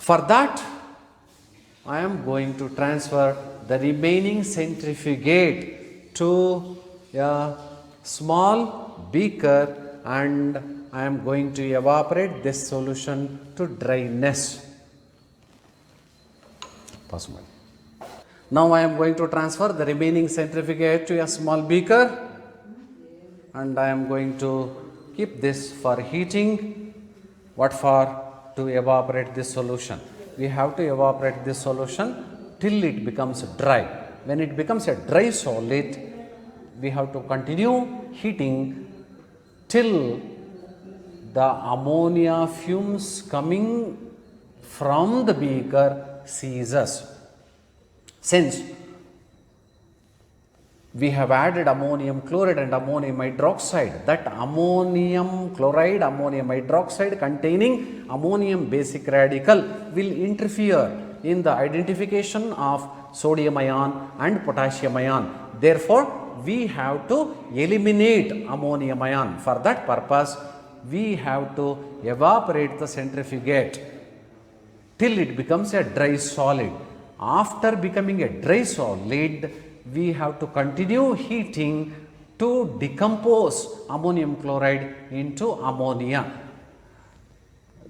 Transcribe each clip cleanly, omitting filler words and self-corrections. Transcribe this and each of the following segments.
For that, I am going to transfer the remaining centrifugate to a small beaker, and I am going to evaporate this solution to dryness. Possible. Now I am going to transfer the remaining centrifugate to a small beaker, and I am going to keep this for heating. What for? To evaporate this solution. We have to evaporate this solution till it becomes dry. When it becomes a dry solid, we have to continue heating till the ammonia fumes coming from the beaker ceases. Since we have added ammonium chloride and ammonium hydroxide, that ammonium chloride, ammonium hydroxide containing ammonium basic radical will interfere in the identification of sodium ion and potassium ion. Therefore, we have to eliminate ammonium ion. For that purpose, we have to evaporate the centrifugate till it becomes a dry solid. After becoming a dry solid, we have to continue heating to decompose ammonium chloride into ammonia.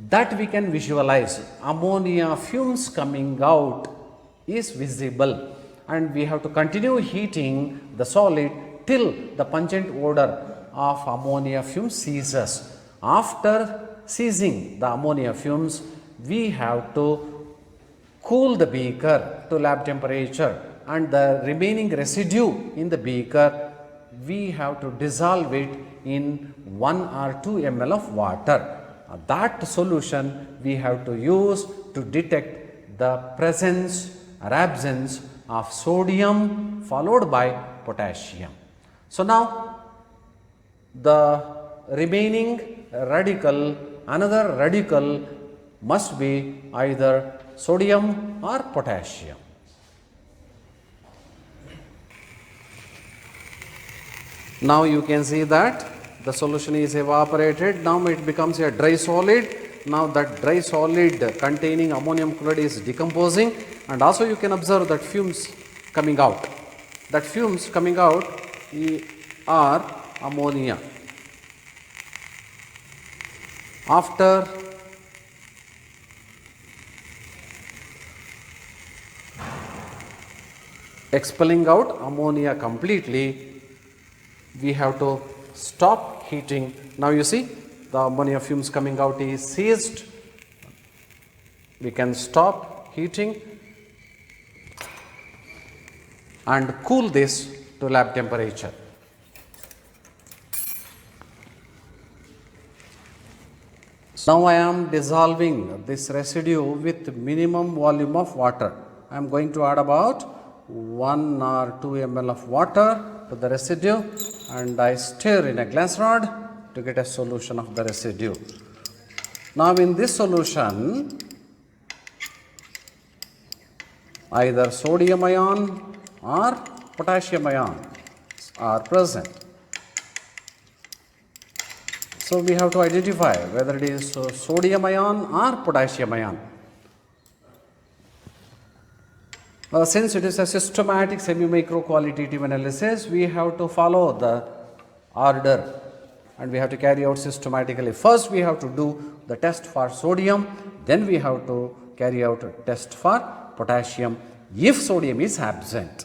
That we can visualize. Ammonia fumes coming out is visible, and we have to continue heating the solid till the pungent odor of ammonia fumes ceases. After ceasing the ammonia fumes, we have to cool the beaker to lab temperature, and the remaining residue in the beaker, we have to dissolve it in 1 or 2 ml of water. That solution we have to use to detect the presence or absence of sodium followed by potassium. So now the remaining radical, another radical must be either sodium or potassium. Now you can see that the solution is evaporated. Now it becomes a dry solid. Now that dry solid containing ammonium chloride is decomposing, and also you can observe that fumes coming out. That fumes coming out are ammonia. After expelling out ammonia completely, we have to stop heating. Now you see the ammonia fumes coming out is ceased. We can stop heating and cool this to lab temperature. Now I am dissolving this residue with minimum volume of water. I am going to add about 1 or 2 ml of water to the residue, and I stir in a glass rod to get a solution of the residue. Now in this solution, either sodium ion or potassium ion are present. So we have to identify whether it is sodium ion or potassium ion. Since it is a systematic semi-micro qualitative analysis, we have to follow the order and we have to carry out systematically. First, we have to do the test for sodium, then we have to carry out a test for potassium if sodium is absent.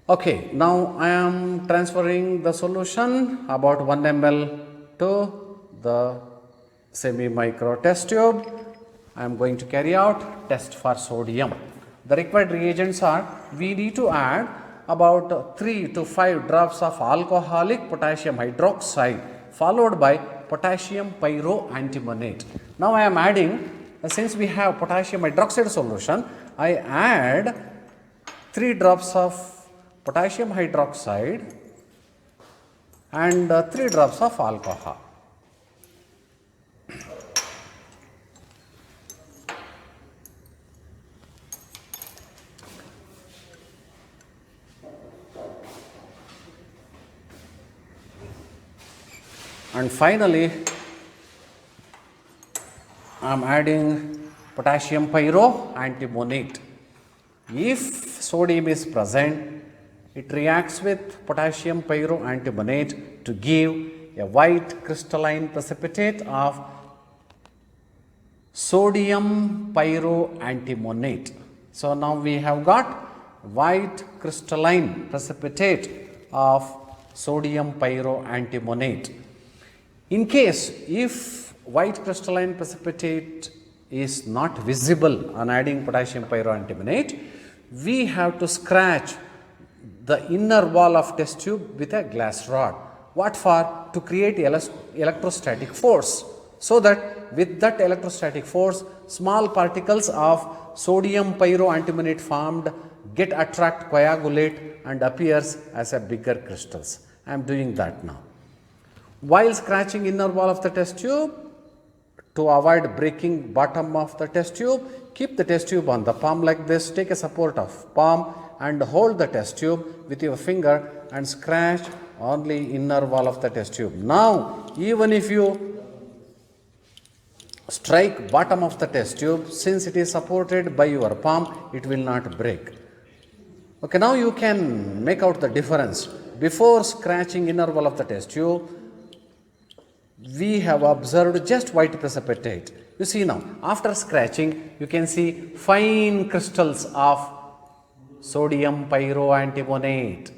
Okay, now I am transferring the solution about 1 ml to the semi-micro test tube. I am going to carry out test for sodium. The required reagents are, we need to add about 3 to 5 drops of alcoholic potassium hydroxide followed by potassium pyroantimonate. Now I am adding, since we have potassium hydroxide solution, I add 3 drops of potassium hydroxide and 3 drops of alcohol. And finally, I am adding potassium pyroantimonate. If sodium is present, it reacts with potassium pyroantimonate to give a white crystalline precipitate of sodium pyroantimonate. So now we have got white crystalline precipitate of sodium pyroantimonate. In case if white crystalline precipitate is not visible on adding potassium pyroantimonate, we have to scratch the inner wall of test tube with a glass rod. What for? To create electrostatic force, so that with that electrostatic force, small particles of sodium pyroantimonate formed get attract, coagulate and appears as a bigger crystals. I am doing that now. While scratching inner wall of the test tube, to avoid breaking bottom of the test tube, keep the test tube on the palm like this, take a support of palm and hold the test tube with your finger and scratch only inner wall of the test tube. Now, even if you strike bottom of the test tube, since it is supported by your palm, it will not break. Okay, now you can make out the difference. Before scratching inner wall of the test tube, we have observed just white precipitate. You see now, after scratching, you can see fine crystals of sodium pyroantimonate.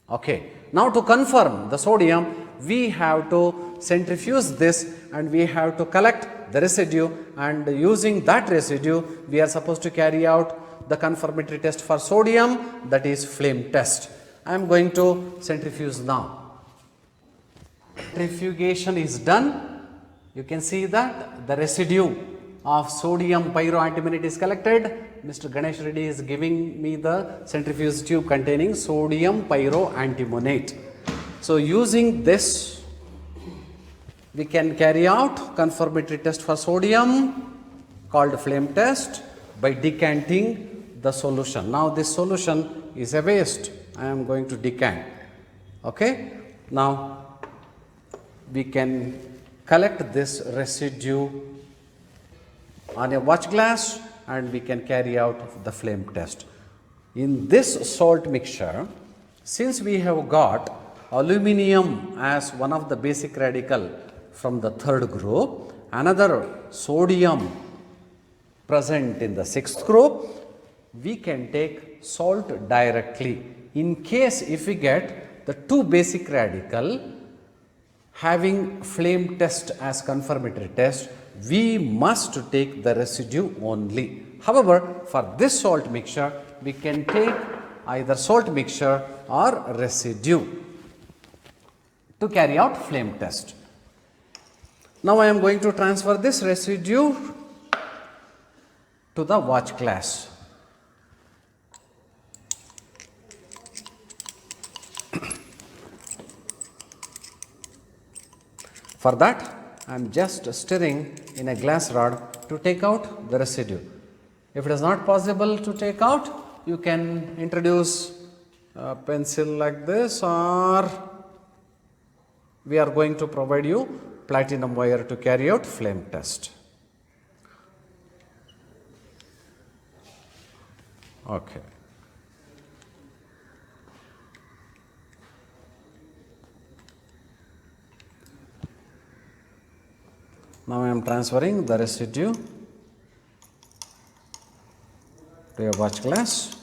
Okay, now to confirm the sodium, we have to centrifuge this and we have to collect the residue, and using that residue, we are supposed to carry out the confirmatory test for sodium, that is flame test. I am going to centrifuge now. Centrifugation is done. You can see that the residue of sodium pyroantimonate is collected. Mr. Ganesh Reddy is giving me the centrifuge tube containing sodium pyroantimonate. So using this, we can carry out confirmatory test for sodium called flame test by decanting the solution. Now this solution is a waste. I am going to decant. Okay. Now we can collect this residue on a watch glass and we can carry out the flame test. In this salt mixture, since we have got aluminum as one of the basic radical from the third group, another sodium present in the sixth group, we can take salt directly. In case if we get the two basic radical having flame test as confirmatory test, we must take the residue only. However, for this salt mixture, we can take either salt mixture or residue to carry out flame test. Now I am going to transfer this residue to the watch glass. For that, I am just stirring in a glass rod to take out the residue. If it is not possible to take out, you can introduce a pencil like this, or we are going to provide you platinum wire to carry out flame test. Okay. Now I am transferring the residue to a watch glass.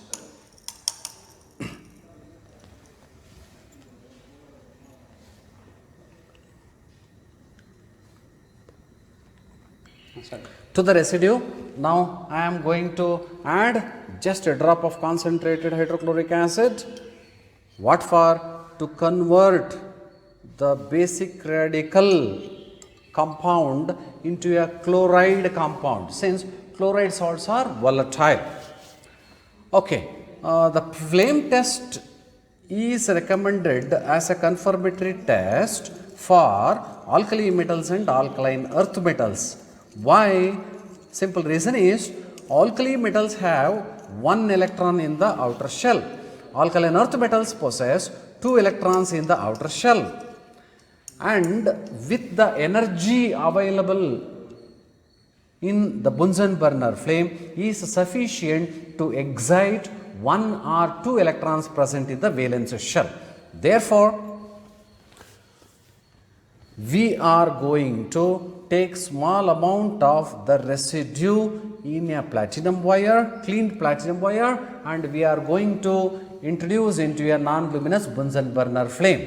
To the residue, now I am going to add just a drop of concentrated hydrochloric acid. What for? To convert the basic radical compound into a chloride compound, since chloride salts are volatile. Okay, the flame test is recommended as a confirmatory test for alkali metals and alkaline earth metals. Why? Simple reason is alkali metals have 1 electron in the outer shell. Alkaline earth metals possess 2 electrons in the outer shell. And with the energy available in the Bunsen burner flame is sufficient to excite 1 or 2 electrons present in the valence shell. Therefore, we are going to take small amount of the residue in a platinum wire, cleaned platinum wire, and we are going to introduce into a non-luminous Bunsen burner flame.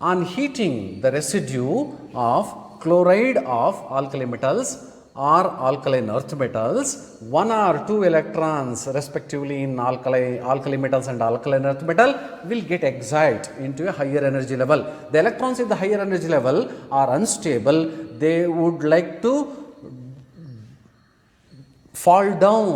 On heating the residue of chloride of alkali metals or alkaline earth metals, 1 or 2 electrons respectively in alkali metals and alkaline earth metal will get excited into a higher energy level. The electrons in the higher energy level are unstable. They would like to fall down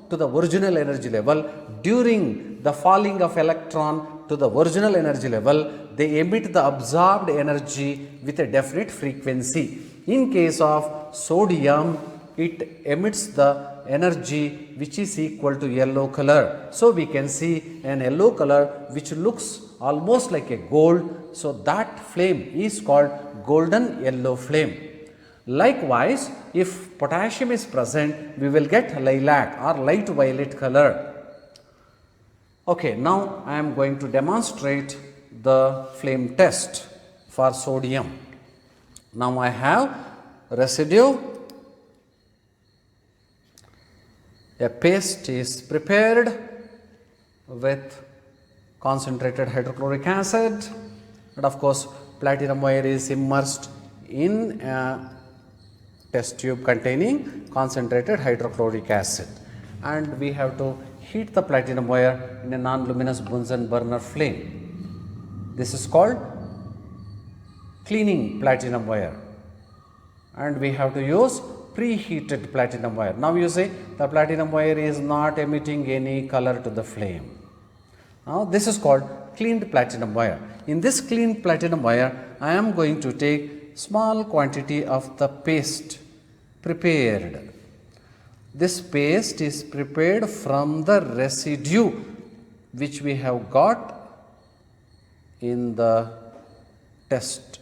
to the original energy level. During the falling of electron to the original energy level, they emit the absorbed energy with a definite frequency. In case of sodium, it emits the energy which is equal to yellow color. So, we can see an yellow color which looks almost like a gold. So, that flame is called golden yellow flame. Likewise, if potassium is present, we will get lilac or light violet color. Okay, now I am going to demonstrate the flame test for sodium. Now I have residue, a paste is prepared with concentrated hydrochloric acid, and of course platinum wire is immersed in a test tube containing concentrated hydrochloric acid, and we have to heat the platinum wire in a non-luminous Bunsen burner flame. This is called cleaning platinum wire, and we have to use preheated platinum wire. Now you see the platinum wire is not emitting any color to the flame. Now this is called cleaned platinum wire. In this cleaned platinum wire, I am going to take small quantity of the paste prepared. This paste is prepared from the residue which we have got in the test,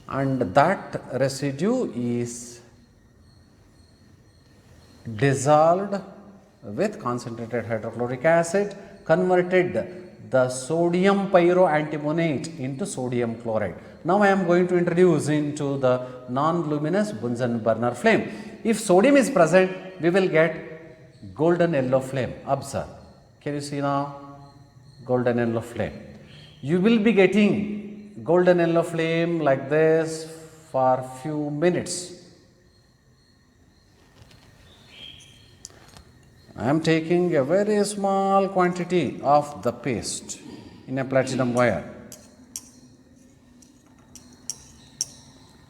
and that residue is dissolved with concentrated hydrochloric acid, converted the sodium pyroantimonate into sodium chloride. Now I am going to introduce into the non-luminous Bunsen burner flame. If sodium is present, we will get golden yellow flame. Observe. Can you see now? Golden yellow flame. You will be getting golden yellow flame like this for few minutes. I am taking a very small quantity of the paste in a platinum wire.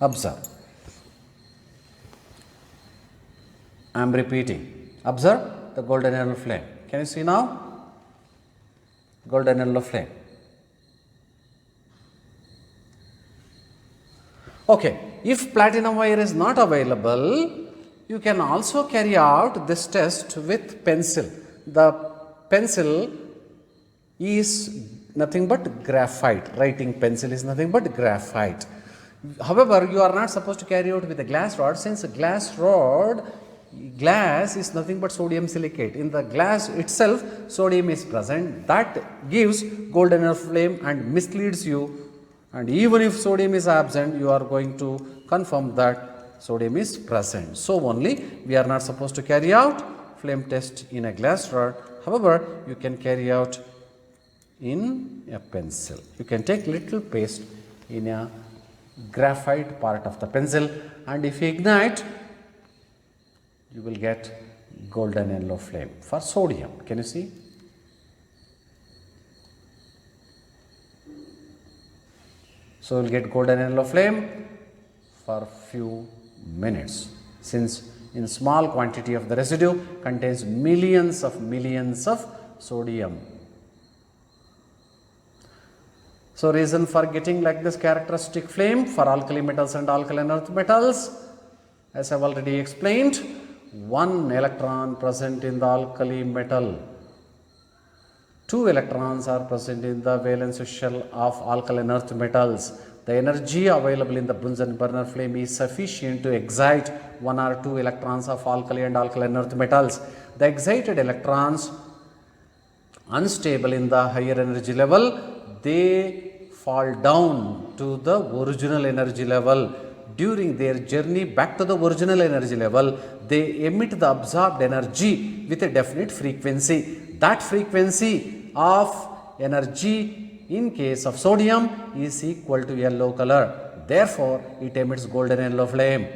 Observe. I am repeating. Observe the golden yellow flame. Can you see now? Golden yellow flame. Okay. If platinum wire is not available, you can also carry out this test with pencil. The pencil is nothing but graphite. Writing pencil is nothing but graphite. However, you are not supposed to carry out with a glass rod, since a glass is nothing but sodium silicate. In the glass itself, sodium is present. That gives golden yellow flame and misleads you. And even if sodium is absent, you are going to confirm that sodium is present. So only we are not supposed to carry out flame test in a glass rod. However, you can carry out in a pencil. You can take little paste in a graphite part of the pencil, and if you ignite, you will get golden yellow flame for sodium. Can you see? So you will get golden yellow flame for few minutes, since in small quantity of the residue contains millions of sodium. So reason for getting like this characteristic flame for alkali metals and alkaline earth metals, as I have already explained, 1 electron present in the alkali metal, 2 electrons are present in the valence shell of alkaline earth metals. the energy available in the Bunsen burner flame is sufficient to excite 1 or 2 electrons of alkali and alkaline earth metals. The excited electrons, unstable in the higher energy level, they fall down to the original energy level. During their journey back to the original energy level, they emit the absorbed energy with a definite frequency. That frequency of energy in case of sodium is equal to yellow color. Therefore, it emits golden yellow flame.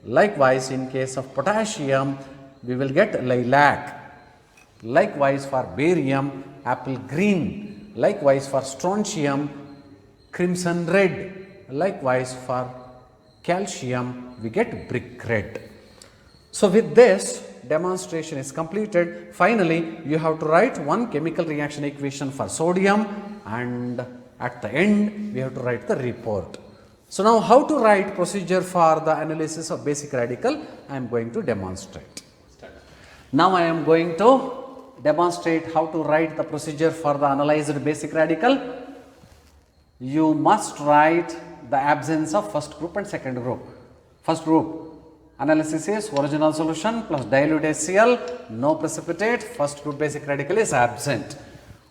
Likewise, in case of potassium, we will get lilac. Likewise, for barium, apple green. Likewise, for strontium, crimson red. Likewise, for calcium, we get brick red. So, with this, demonstration is completed. Finally, you have to write one chemical reaction equation for sodium, and at the end, we have to write the report. So, now how to write procedure for the analysis of basic radical, I am going to demonstrate. Now, I am going to demonstrate how to write the procedure for the analyzed basic radical. You must write the absence of first group and second group. First group analysis is original solution plus dilute HCl, no precipitate, first group basic radical is absent.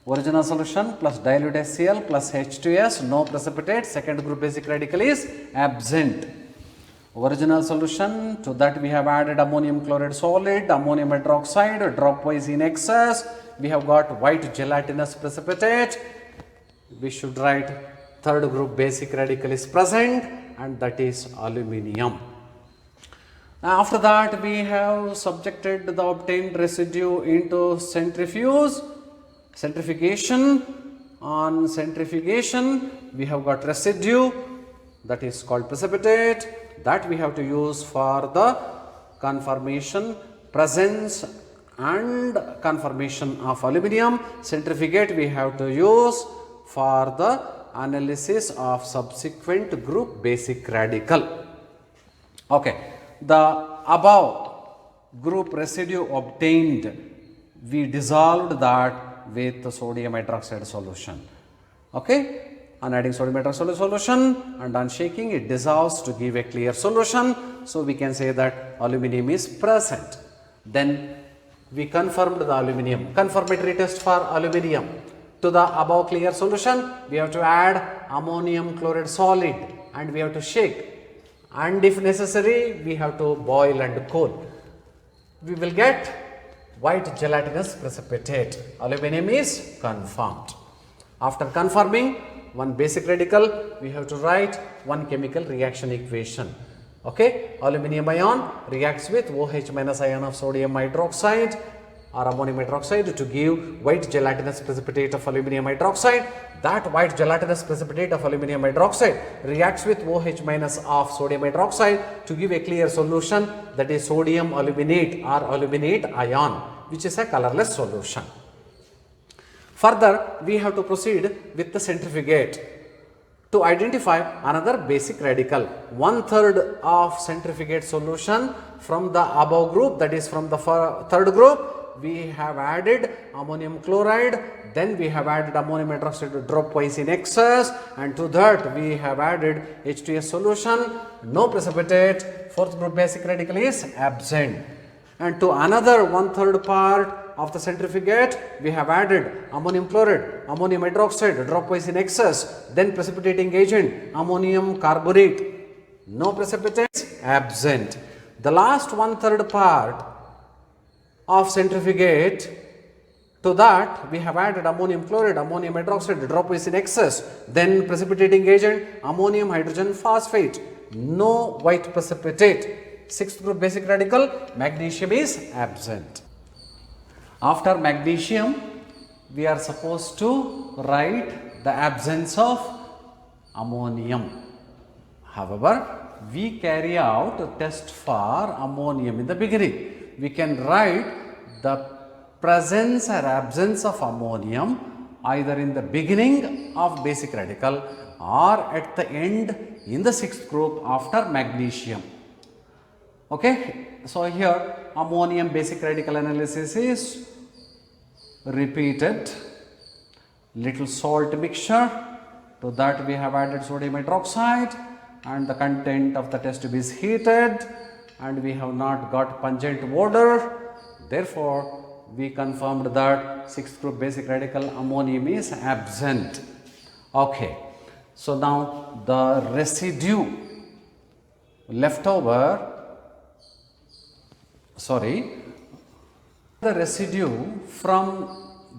Original solution plus dilute HCl plus H2S, no precipitate, second group basic radical is absent. Original solution, to that we have added ammonium chloride solid, ammonium hydroxide, dropwise in excess. We have got white gelatinous precipitate. We should write third group basic radical is present, and that is aluminium. Now, after that, we have subjected the obtained residue into centrifugation. On centrifugation, we have got residue, that is called precipitate, that we have to use for the confirmation, presence and confirmation of aluminium. Centrifugate we have to use for the analysis of subsequent group basic radical. Okay. The above group residue obtained, we dissolved that with the sodium hydroxide solution. Okay. On adding sodium hydroxide solution and on shaking, it dissolves to give a clear solution. So, we can say that aluminium is present. Then we confirmed the aluminium. Confirmatory test for aluminium. To the above clear solution, we have to add ammonium chloride solid and we have to shake. And if necessary, we have to boil and cool. We will get white gelatinous precipitate. Aluminium is confirmed. After confirming one basic radical, we have to write one chemical reaction equation. Okay, aluminium ion reacts with OH minus ion of sodium hydroxide or ammonium hydroxide to give white gelatinous precipitate of aluminum hydroxide. That white gelatinous precipitate of aluminum hydroxide reacts with OH minus of sodium hydroxide to give a clear solution, that is sodium aluminate or aluminate ion, which is a colorless solution. Further, we have to proceed with the centrifugate to identify another basic radical. 1/3 of centrifugate solution from the above group, that is from the third group, we have added ammonium chloride, then we have added ammonium hydroxide dropwise in excess, and to that we have added H2S solution, no precipitate, fourth group basic radical is absent. And to another 1/3 part of the centrifugate, we have added ammonium chloride, ammonium hydroxide dropwise in excess, then precipitating agent ammonium carbonate, no precipitates, absent. The last 1/3 part of centrifugate, to that we have added ammonium chloride, ammonium hydroxide dropwise in excess, then precipitating agent ammonium hydrogen phosphate, no white precipitate. Sixth group basic radical, magnesium is absent. After magnesium, we are supposed to write the absence of ammonium. However, we carry out a test for ammonium in the beginning. We can write the presence or absence of ammonium either in the beginning of basic radical or at the end in the sixth group after magnesium. Okay. So, here ammonium basic radical analysis is repeated, little salt mixture, To that we have added sodium hydroxide and the content of the test tube is heated and we have not got pungent odor. Therefore, we confirmed that 6th group basic radical ammonium is absent. Okay. So, now the residue left over, the residue from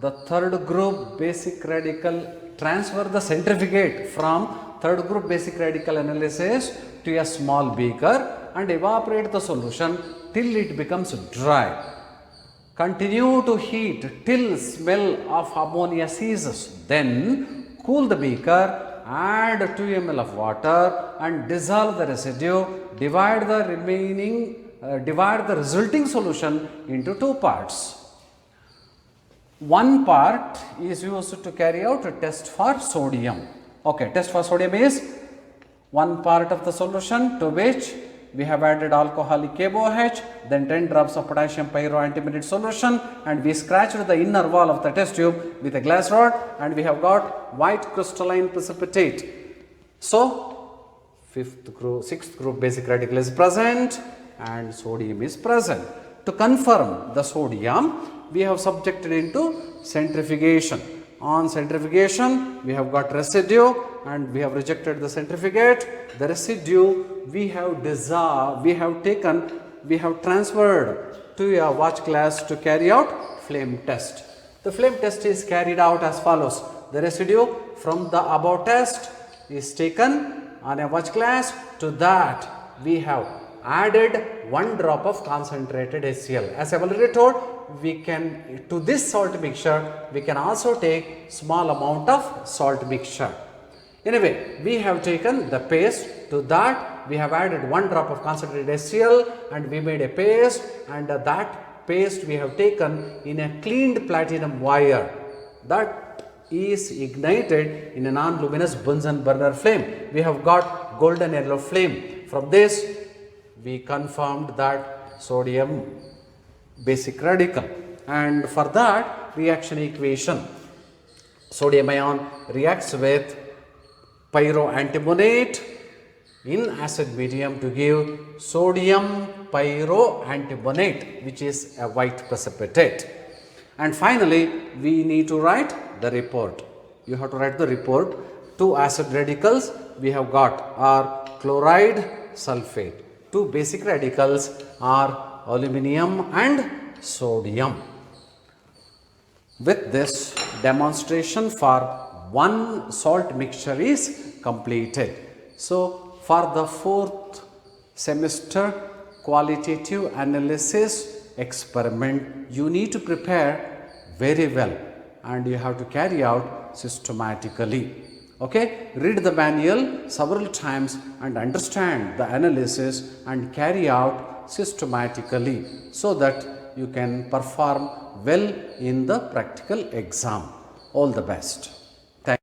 the 3rd group basic radical, transfer the centrifugate from 3rd group basic radical analysis to a small beaker and evaporate the solution till it becomes dry. Continue to heat till smell of ammonia ceases. Then cool the beaker, add 2 ml of water and dissolve the residue. Divide the resulting solution into 2 parts. One part is used to carry out a test for sodium. Okay, test for sodium is 1 part of the solution to which we have added alcoholic KOH, then 10 drops of potassium pyroantimonate solution and we scratched the inner wall of the test tube with a glass rod and we have got white crystalline precipitate. So, 6th group basic radical is present and sodium is present. To confirm the sodium, we have subjected into centrifugation. On centrifugation, we have got residue and we have rejected the centrifugate. The residue we have dissolved, we have transferred to a watch glass to carry out flame test. The flame test is carried out as follows. The residue from the above test is taken on a watch glass. To that we have added 1 drop of concentrated HCl. As I have already told, we can, to this salt mixture, we can also take small amount of salt mixture. Anyway, we have taken the paste. To that we have added 1 drop of concentrated HCl and we made a paste, and that paste we have taken in a cleaned platinum wire that is ignited in a non-luminous Bunsen burner flame. We have got golden yellow flame. From this we confirmed that sodium basic radical, and for that reaction equation, sodium ion reacts with pyroantimonate in acid medium to give sodium pyroantimonate, which is a white precipitate. And finally, we need to write the report. You have to write the report. 2 acid radicals we have got are chloride sulfate. 2 basic radicals are aluminum and sodium. With this, demonstration for 1 salt mixture is completed. So, for the 4th semester qualitative analysis experiment, you need to prepare very well and you have to carry out systematically. Okay, read the manual several times and understand the analysis and carry out systematically so that you can perform well in the practical exam. All the best.